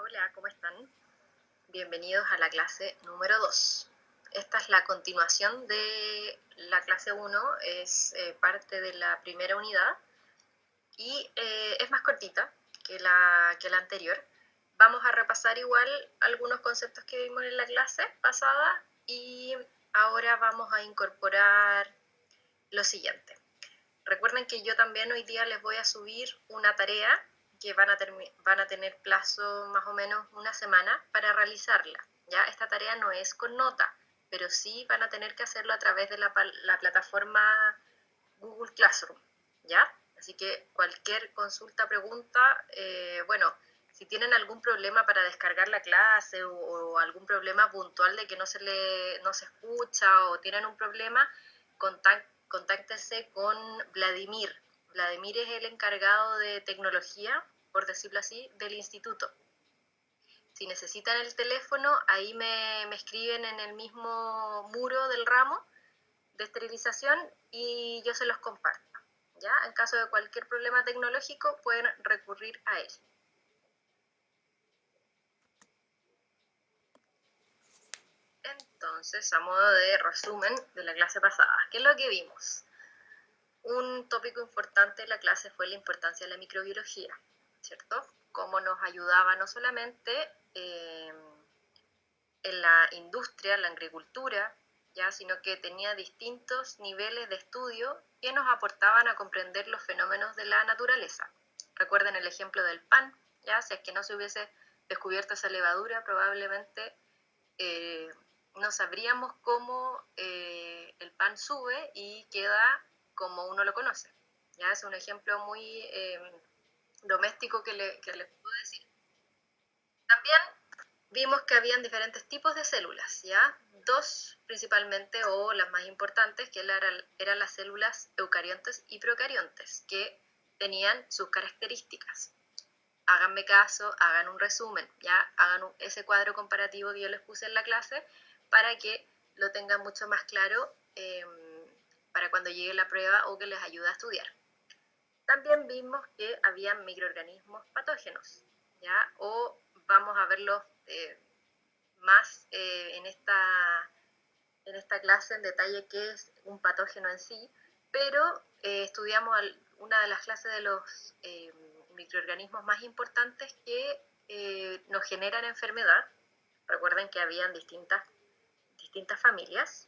Hola, ¿cómo están? Bienvenidos a la clase número 2. Esta es la continuación de la clase 1, es parte de la primera unidad y es más cortita que la anterior. Vamos a repasar igual algunos conceptos que vimos en la clase pasada y ahora vamos a incorporar lo siguiente. Recuerden que yo también hoy día les voy a subir una tarea que van a tener plazo más o menos una semana para realizarla. ¿Ya? Esta tarea no es con nota, pero sí van a tener que hacerlo a través de la plataforma Google Classroom. ¿Ya? Así que cualquier consulta, pregunta, si tienen algún problema para descargar la clase o algún problema puntual de que no se escucha o tienen un problema, contáctense con Vladimir. Vladimir es el encargado de tecnología, por decirlo así, del instituto. Si necesitan el teléfono, ahí me escriben en el mismo muro del ramo de esterilización y yo se los comparto. ¿Ya? En caso de cualquier problema tecnológico, pueden recurrir a él. Entonces, a modo de resumen de la clase pasada, ¿qué es lo que vimos? Un tópico importante de la clase fue la importancia de la microbiología, ¿cierto? Cómo nos ayudaba no solamente en la industria, en la agricultura, ¿ya? Sino que tenía distintos niveles de estudio que nos aportaban a comprender los fenómenos de la naturaleza. Recuerden el ejemplo del pan, ¿ya? Si es que no se hubiese descubierto esa levadura, probablemente no sabríamos cómo el pan sube y queda como uno lo conoce. ¿Ya? Es un ejemplo muy doméstico que les puedo decir. También vimos que habían diferentes tipos de células, ¿ya? Dos principalmente, o las más importantes, que eran las células eucariontes y procariontes, que tenían sus características. Háganme caso, hagan un resumen, ya hagan ese cuadro comparativo que yo les puse en la clase para que lo tengan mucho más claro para cuando llegue la prueba o que les ayude a estudiar. También vimos que había microorganismos patógenos, ¿ya? O vamos a verlos más en esta clase en detalle qué es un patógeno en sí, pero estudiamos una de las clases de los microorganismos más importantes que nos generan enfermedad. Recuerden que habían distintas familias.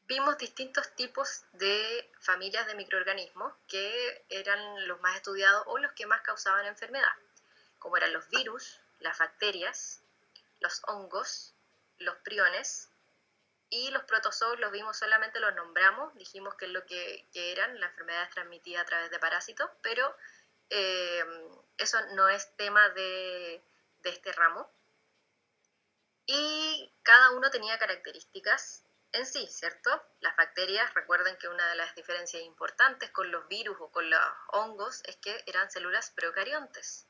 Vimos distintos tipos de familias de microorganismos que eran los más estudiados o los que más causaban enfermedad, como eran los virus, las bacterias, los hongos, los priones y los protozoos los vimos solamente, los nombramos, dijimos que es lo que eran, la enfermedad transmitida a través de parásitos, pero eso no es tema de este ramo. Y cada uno tenía características en sí, ¿cierto? Las bacterias, recuerden que una de las diferencias importantes con los virus o con los hongos es que eran células procariontes.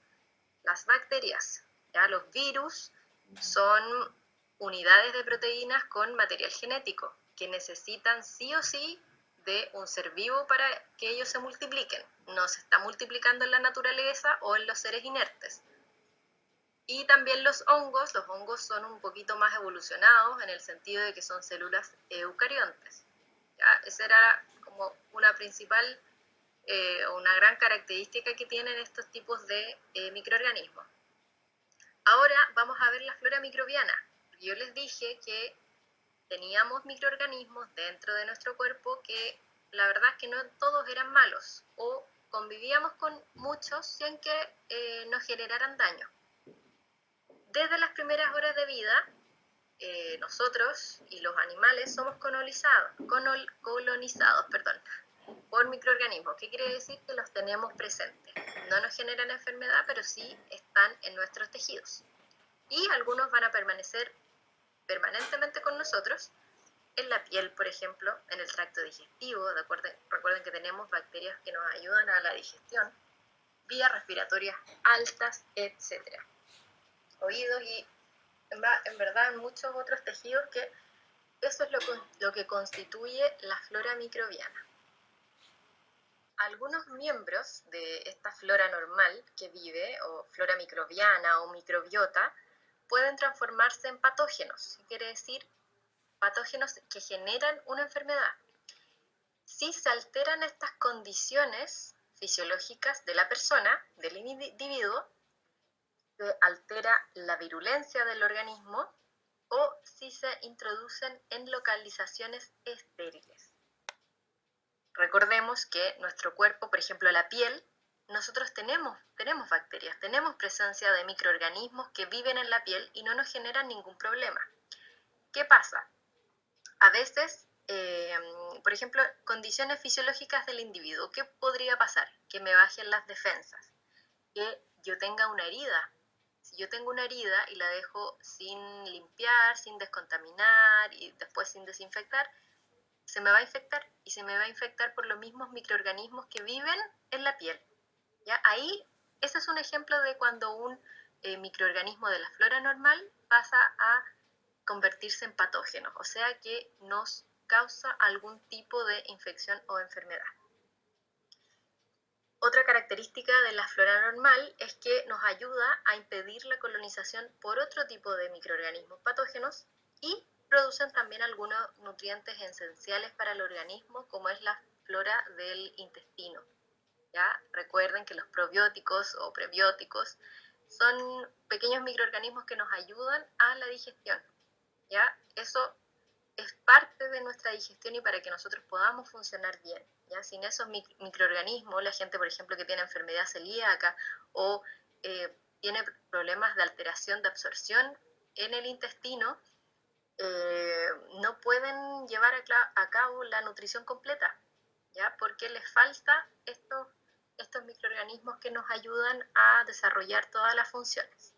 Las bacterias, ¿ya? Los virus son unidades de proteínas con material genético que necesitan sí o sí de un ser vivo para que ellos se multipliquen. No se está multiplicando en la naturaleza o en los seres inertes. Y también los hongos son un poquito más evolucionados en el sentido de que son células eucariontes. ¿Ya? Esa era como una principal o una gran característica que tienen estos tipos de microorganismos. Ahora vamos a ver la flora microbiana. Yo les dije que teníamos microorganismos dentro de nuestro cuerpo que la verdad es que no todos eran malos o convivíamos con muchos sin que nos generaran daño. Desde las primeras horas de vida, nosotros y los animales somos colonizados por microorganismos. ¿Qué quiere decir? Que los tenemos presentes. No nos generan enfermedad, pero sí están en nuestros tejidos. Y algunos van a permanecer permanentemente con nosotros en la piel, por ejemplo, en el tracto digestivo. Recuerden que tenemos bacterias que nos ayudan a la digestión. vías respiratorias altas, etc. Oídos y en verdad muchos otros tejidos, que eso es lo que constituye la flora microbiana. Algunos miembros de esta flora normal que vive, o flora microbiana o microbiota, pueden transformarse en patógenos, que quiere decir patógenos que generan una enfermedad. Si se alteran estas condiciones fisiológicas de la persona, del individuo, se altera la virulencia del organismo o si se introducen en localizaciones estériles. Recordemos que nuestro cuerpo, por ejemplo la piel, nosotros tenemos bacterias, tenemos presencia de microorganismos que viven en la piel y no nos generan ningún problema. ¿Qué pasa? A veces, por ejemplo, condiciones fisiológicas del individuo, ¿qué podría pasar? Que me bajen las defensas, que yo tenga una herida. Si yo tengo una herida y la dejo sin limpiar, sin descontaminar y después sin desinfectar, se me va a infectar, y se me va a infectar por los mismos microorganismos que viven en la piel. ¿Ya? Ahí, ese es un ejemplo de cuando un microorganismo de la flora normal pasa a convertirse en patógeno, o sea que nos causa algún tipo de infección o enfermedad. Otra característica de la flora normal es que nos ayuda a impedir la colonización por otro tipo de microorganismos patógenos y producen también algunos nutrientes esenciales para el organismo, como es la flora del intestino. ¿Ya? Recuerden que los probióticos o prebióticos son pequeños microorganismos que nos ayudan a la digestión. ¿Ya? Eso es parte de nuestra digestión y para que nosotros podamos funcionar bien. ¿Ya? Sin esos microorganismos, la gente, por ejemplo, que tiene enfermedad celíaca o tiene problemas de alteración de absorción en el intestino, no pueden llevar a cabo la nutrición completa, ¿ya? Porque les falta estos microorganismos que nos ayudan a desarrollar todas las funciones.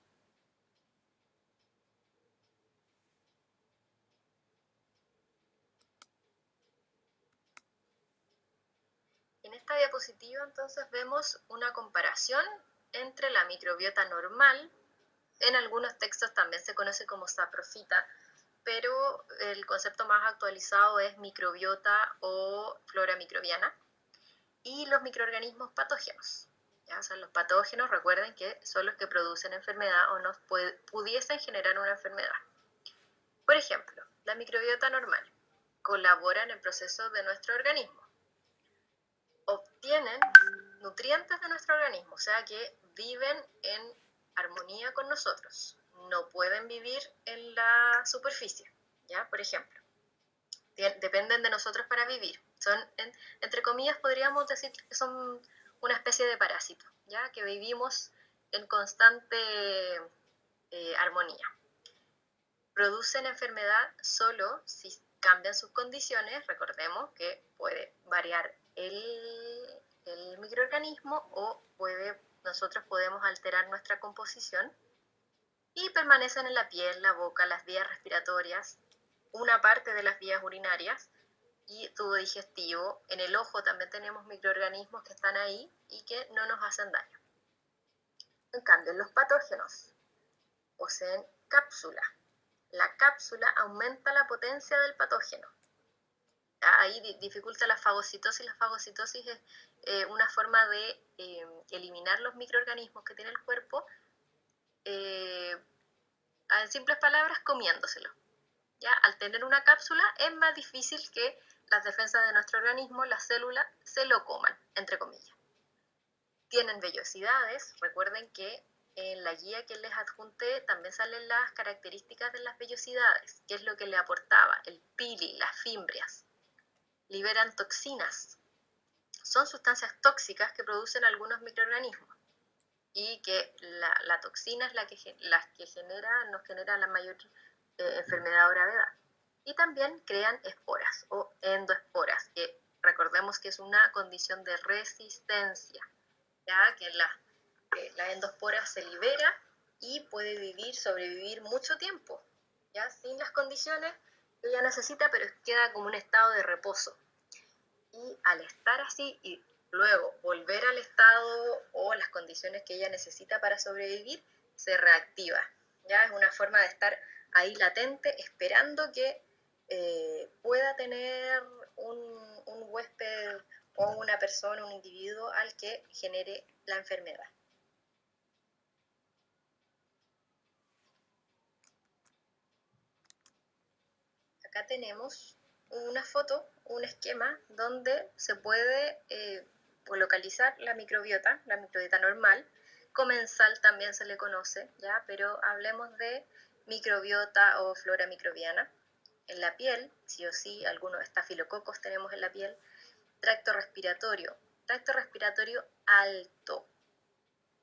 En esta diapositiva entonces vemos una comparación entre la microbiota normal, en algunos textos también se conoce como saprofita, pero el concepto más actualizado es microbiota o flora microbiana, y los microorganismos patógenos. ¿Ya? O sea, los patógenos, recuerden que son los que producen enfermedad o nos pudiesen generar una enfermedad. Por ejemplo, la microbiota normal colabora en el proceso de nuestro organismo, obtienen nutrientes de nuestro organismo, o sea que viven en armonía con nosotros, no pueden vivir en la superficie, ¿ya? Por ejemplo, dependen de nosotros para vivir, son, entre comillas, podríamos decir que son una especie de parásito, ¿ya? Que vivimos en constante armonía. Producen enfermedad solo si cambian sus condiciones, recordemos que puede variar el microorganismo o nosotros podemos alterar nuestra composición, y permanecen en la piel, la boca, las vías respiratorias, una parte de las vías urinarias y tubo digestivo. En el ojo también tenemos microorganismos que están ahí y que no nos hacen daño. En cambio, los patógenos poseen cápsula. La cápsula aumenta la potencia del patógeno. Ahí dificulta la fagocitosis. La fagocitosis es una forma de eliminar los microorganismos que tiene el cuerpo, en simples palabras, comiéndoselo. ¿Ya? Al tener una cápsula es más difícil que las defensas de nuestro organismo, las células, se lo coman, entre comillas. Tienen vellosidades. Recuerden que en la guía que les adjunté también salen las características de las vellosidades, qué es lo que le aportaba, el pili, las fimbrias. Liberan toxinas. Son sustancias tóxicas que producen algunos microorganismos y que la toxina es la que nos genera la mayor enfermedad o gravedad. Y también crean esporas o endoesporas, que recordemos que es una condición de resistencia, ¿ya? Que la endospora se libera y puede sobrevivir mucho tiempo, ¿ya? Sin las condiciones que ella necesita, pero queda como un estado de reposo. Y al estar así y luego volver al estado o las condiciones que ella necesita para sobrevivir, se reactiva. Ya es una forma de estar ahí latente, esperando que pueda tener un huésped o una persona, un individuo al que genere la enfermedad. Acá tenemos una foto, un esquema donde se puede localizar la microbiota normal. Comensal también se le conoce, ¿ya? Pero hablemos de microbiota o flora microbiana. En la piel, sí o sí, algunos estafilococos tenemos en la piel. Tracto respiratorio alto,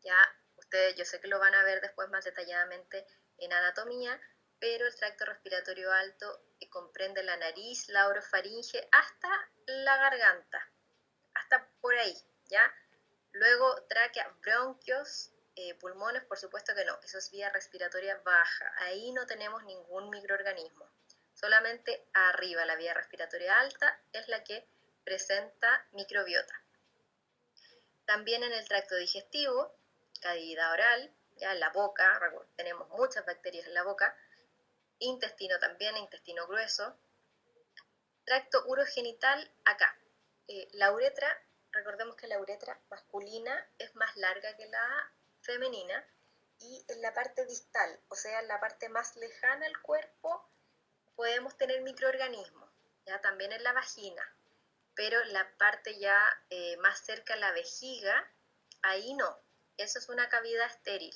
ya ustedes yo sé que lo van a ver después más detalladamente en anatomía, pero el tracto respiratorio alto comprende la nariz, la orofaringe, hasta la garganta, hasta por ahí, ¿ya? Luego tráquea, bronquios, pulmones, por supuesto que no, eso es vía respiratoria baja, ahí no tenemos ningún microorganismo, solamente arriba, la vía respiratoria alta es la que presenta microbiota. También en el tracto digestivo, cavidad oral, ya en la boca, tenemos muchas bacterias en la boca, intestino también, intestino grueso, tracto urogenital acá. La uretra, recordemos que la uretra masculina es más larga que la femenina, y en la parte distal, o sea, en la parte más lejana al cuerpo, podemos tener microorganismos, ya también en la vagina, pero la parte ya más cerca a la vejiga, ahí no, eso es una cavidad estéril,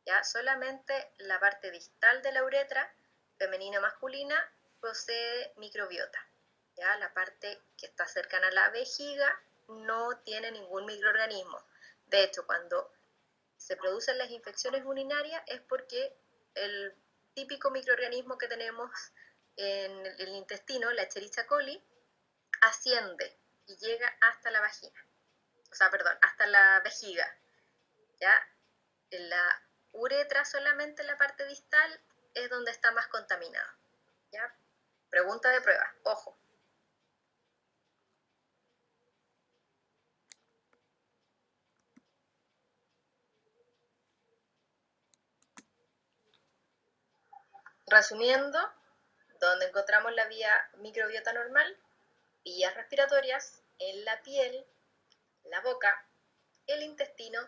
¿ya? Solamente la parte distal de la uretra, femenina o masculina, posee microbiota, ¿ya? La parte que está cercana a la vejiga no tiene ningún microorganismo. De hecho, cuando se producen las infecciones urinarias es porque el típico microorganismo que tenemos en el intestino, la Escherichia coli, asciende y llega hasta la vagina, o sea, perdón, hasta la vejiga, ¿ya? En la uretra solamente en la parte distal es donde está más contaminada, ¿ya? Pregunta de prueba, ojo. Resumiendo, ¿dónde encontramos la vía microbiota normal? Vías respiratorias, en la piel, la boca, el intestino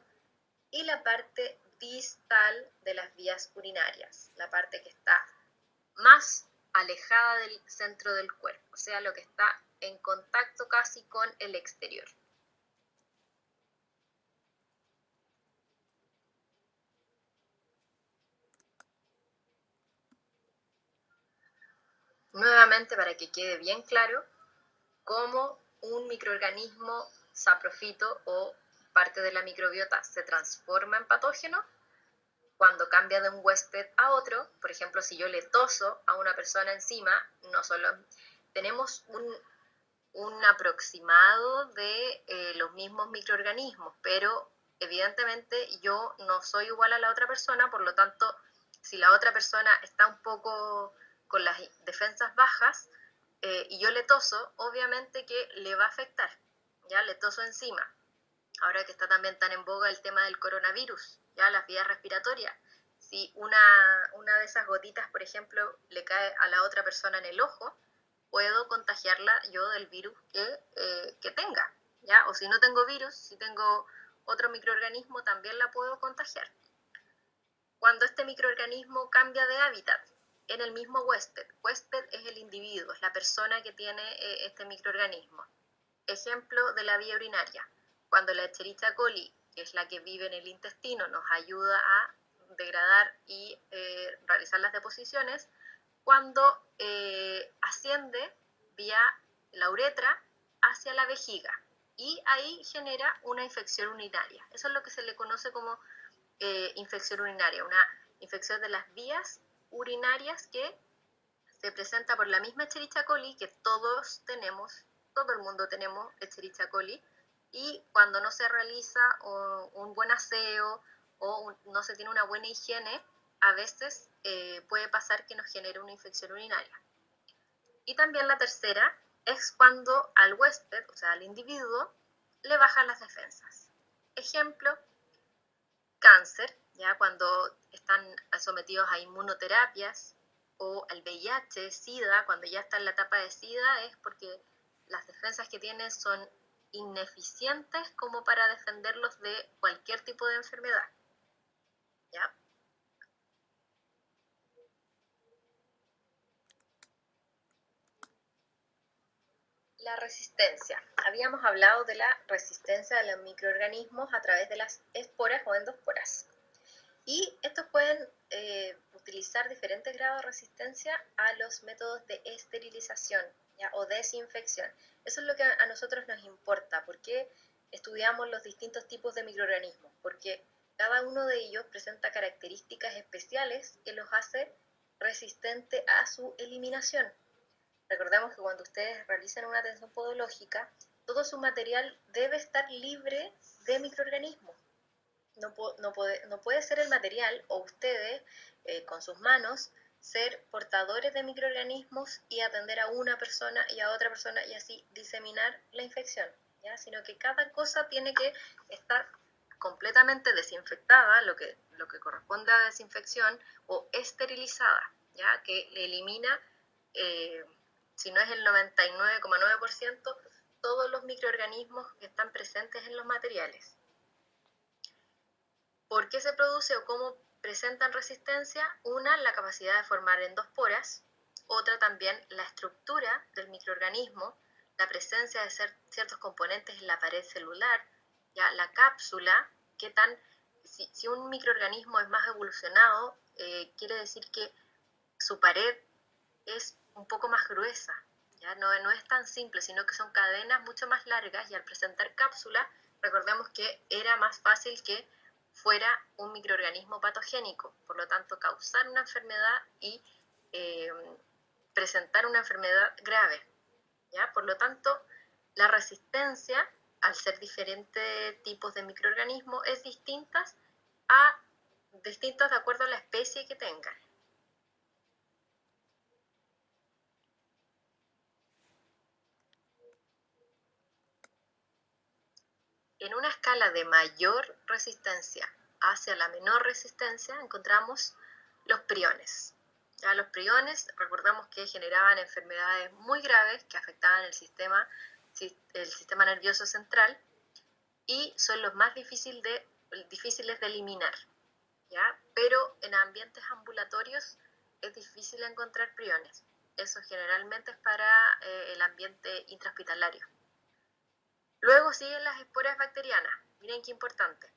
y la parte distal de las vías urinarias, la parte que está más alejada del centro del cuerpo, o sea, lo que está en contacto casi con el exterior. Nuevamente, para que quede bien claro, cómo un microorganismo saprofito o parte de la microbiota se transforma en patógeno cuando cambia de un huésped a otro. Por ejemplo, si yo le toso a una persona encima, no solo tenemos un aproximado de los mismos microorganismos, pero evidentemente yo no soy igual a la otra persona, por lo tanto, si la otra persona está un poco con las defensas bajas y yo le toso, obviamente que le va a afectar, ya le toso encima. Ahora que está también tan en boga el tema del coronavirus, ya las vías respiratorias, si una de esas gotitas, por ejemplo, le cae a la otra persona en el ojo, puedo contagiarla yo del virus que tenga, ¿ya? O si no tengo virus, si tengo otro microorganismo, también la puedo contagiar. Cuando este microorganismo cambia de hábitat en el mismo huésped es el individuo, es la persona que tiene este microorganismo. Ejemplo de la vía urinaria, cuando la Escherichia coli, que es la que vive en el intestino, nos ayuda a degradar y realizar las deposiciones, cuando asciende vía la uretra hacia la vejiga y ahí genera una infección urinaria. Eso es lo que se le conoce como infección urinaria, una infección de las vías urinarias que se presenta por la misma Escherichia coli que todos tenemos, todo el mundo tenemos Escherichia coli, y cuando no se realiza un buen aseo o no se tiene una buena higiene, a veces puede pasar que nos genere una infección urinaria. Y también la tercera es cuando al huésped, o sea, al individuo, le bajan las defensas. Ejemplo, cáncer, ya cuando están sometidos a inmunoterapias, o el VIH, SIDA, cuando ya está en la etapa de SIDA, es porque las defensas que tienen son ineficientes como para defenderlos de cualquier tipo de enfermedad. ¿Ya? La resistencia. Habíamos hablado de la resistencia de los microorganismos a través de las esporas o endosporas. Y estos pueden utilizar diferentes grados de resistencia a los métodos de esterilización, ¿ya? O desinfección. Eso es lo que a nosotros nos importa. ¿Por qué estudiamos los distintos tipos de microorganismos? Porque cada uno de ellos presenta características especiales que los hace resistentes a su eliminación. Recordemos que cuando ustedes realizan una atención podológica, todo su material debe estar libre de microorganismos. No puede ser el material o ustedes con sus manos ser portadores de microorganismos y atender a una persona y a otra persona y así diseminar la infección, ¿ya? Sino que cada cosa tiene que estar completamente desinfectada, lo que corresponde a desinfección, o esterilizada, ¿ya? Que elimina, si no es el 99,9%, todos los microorganismos que están presentes en los materiales. ¿Por qué se produce o cómo presentan resistencia? Una, la capacidad de formar endosporas, otra también la estructura del microorganismo, la presencia de ciertos componentes en la pared celular, ya la cápsula, si un microorganismo es más evolucionado, quiere decir que su pared es un poco más gruesa, ¿ya? No es tan simple, sino que son cadenas mucho más largas y al presentar cápsula, recordemos que era más fácil que fuera un microorganismo patogénico, por lo tanto causar una enfermedad y presentar una enfermedad grave, ¿ya? Por lo tanto, la resistencia, al ser diferentes tipos de microorganismos, es distinta de acuerdo a la especie que tengan. En una escala de mayor resistencia hacia la menor resistencia encontramos los priones. Ya, los priones, recordamos que generaban enfermedades muy graves que afectaban el sistema nervioso central y son los más difíciles de eliminar, ¿ya? Pero en ambientes ambulatorios es difícil encontrar priones. Eso generalmente es para el ambiente intrahospitalario. Luego siguen las esporas bacterianas, miren qué importante.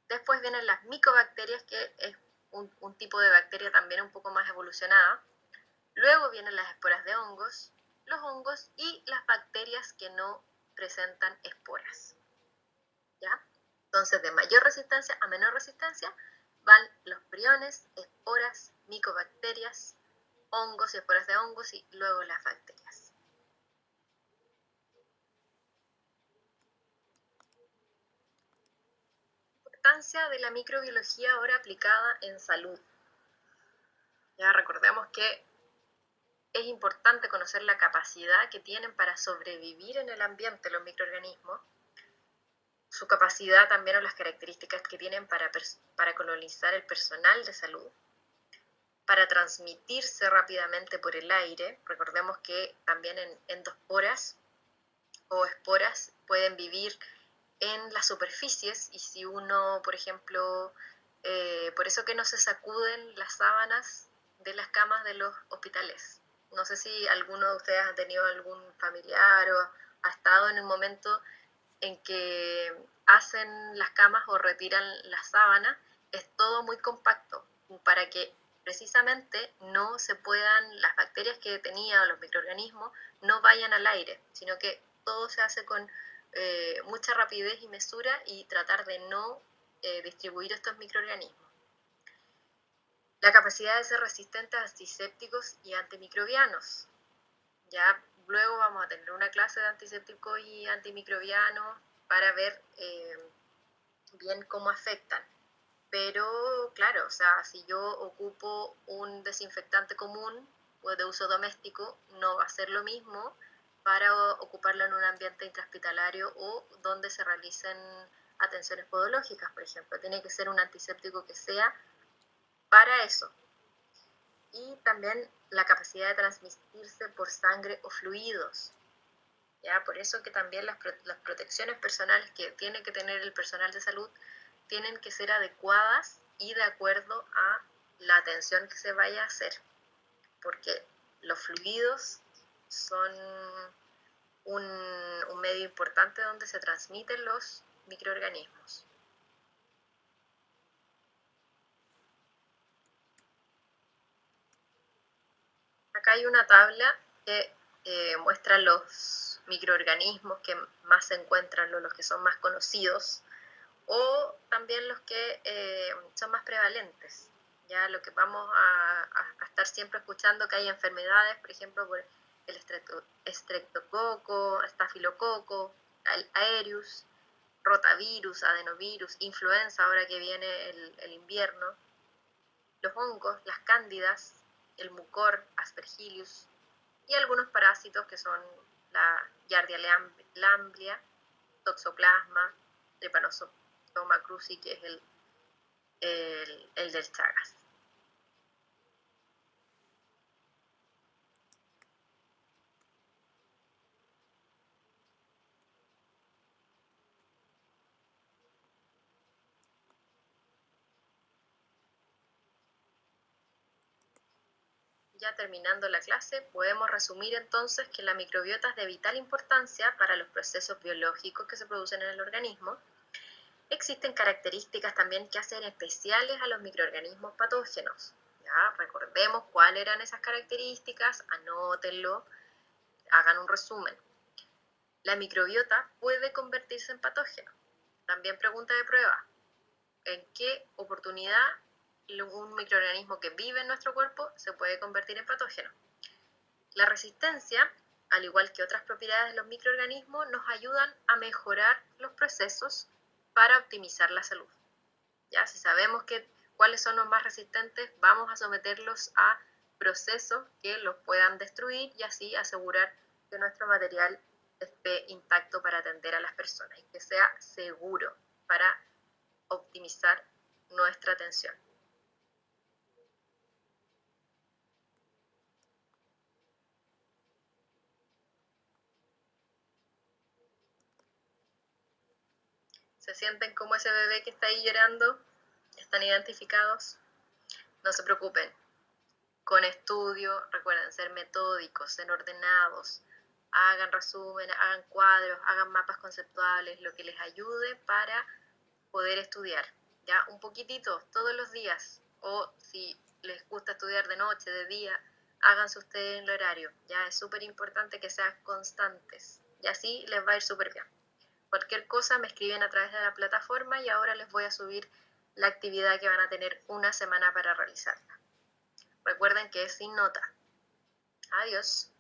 Después vienen las micobacterias, que es un tipo de bacteria también un poco más evolucionada. Luego vienen las esporas de hongos, los hongos y las bacterias que no presentan esporas, ¿ya? Entonces, de mayor resistencia a menor resistencia van los priones, esporas, micobacterias, hongos y esporas de hongos y luego las bacterias. Importancia de la microbiología ahora aplicada en salud. Ya recordemos que es importante conocer la capacidad que tienen para sobrevivir en el ambiente los microorganismos, su capacidad también o las características que tienen para colonizar el personal de salud, para transmitirse rápidamente por el aire. Recordemos que también en endosporas o esporas pueden vivir en las superficies y si uno, por ejemplo, por eso que no se sacuden las sábanas de las camas de los hospitales. No sé si alguno de ustedes ha tenido algún familiar o ha estado en un momento en que hacen las camas o retiran las sábanas, es todo muy compacto para que precisamente no se puedan, las bacterias que tenía o los microorganismos no vayan al aire, sino que todo se hace con mucha rapidez y mesura y tratar de no distribuir estos microorganismos. La capacidad de ser resistente a antisépticos y antimicrobianos. Ya luego vamos a tener una clase de antisépticos y antimicrobianos para ver bien cómo afectan. Pero claro, o sea, si yo ocupo un desinfectante común o de uso doméstico, no va a ser lo mismo para ocuparlo en un ambiente intrahospitalario o donde se realicen atenciones podológicas, por ejemplo. Tiene que ser un antiséptico que sea para eso. Y también la capacidad de transmitirse por sangre o fluidos. ¿Ya? Por eso que también las protecciones personales que tiene que tener el personal de salud tienen que ser adecuadas y de acuerdo a la atención que se vaya a hacer, porque los fluidos son un medio importante donde se transmiten los microorganismos. Acá hay una tabla que muestra los microorganismos que más se encuentran, los que son más conocidos, o también los que son más prevalentes. Ya lo que vamos a estar siempre escuchando que hay enfermedades, por ejemplo, por el estreptococo, estafilococo, el aereus, rotavirus, adenovirus, influenza, ahora que viene el invierno, los hongos, las cándidas, el mucor, aspergillus y algunos parásitos que son la Giardia lamblia, toxoplasma, Trypanosoma cruzi, que es el del Chagas. Ya terminando la clase, podemos resumir entonces que la microbiota es de vital importancia para los procesos biológicos que se producen en el organismo. Existen características también que hacen especiales a los microorganismos patógenos. ¿Ya? Recordemos cuáles eran esas características, anótenlo, hagan un resumen. La microbiota puede convertirse en patógeno. También pregunta de prueba, ¿en qué oportunidad un microorganismo que vive en nuestro cuerpo se puede convertir en patógeno? La resistencia, al igual que otras propiedades de los microorganismos, nos ayudan a mejorar los procesos para optimizar la salud. ¿Ya? Si sabemos cuáles son los más resistentes, vamos a someterlos a procesos que los puedan destruir y así asegurar que nuestro material esté intacto para atender a las personas y que sea seguro para optimizar nuestra atención. ¿Se sienten como ese bebé que está ahí llorando? ¿Están identificados? No se preocupen. Con estudio, recuerden ser metódicos, ser ordenados, hagan resúmenes, hagan cuadros, hagan mapas conceptuales, lo que les ayude para poder estudiar, ya un poquitito todos los días, o si les gusta estudiar de noche, de día, háganse ustedes en el horario, ya es súper importante que sean constantes y así les va a ir súper bien. Cualquier cosa me escriben a través de la plataforma y ahora les voy a subir la actividad que van a tener una semana para realizarla. Recuerden que es sin nota. Adiós.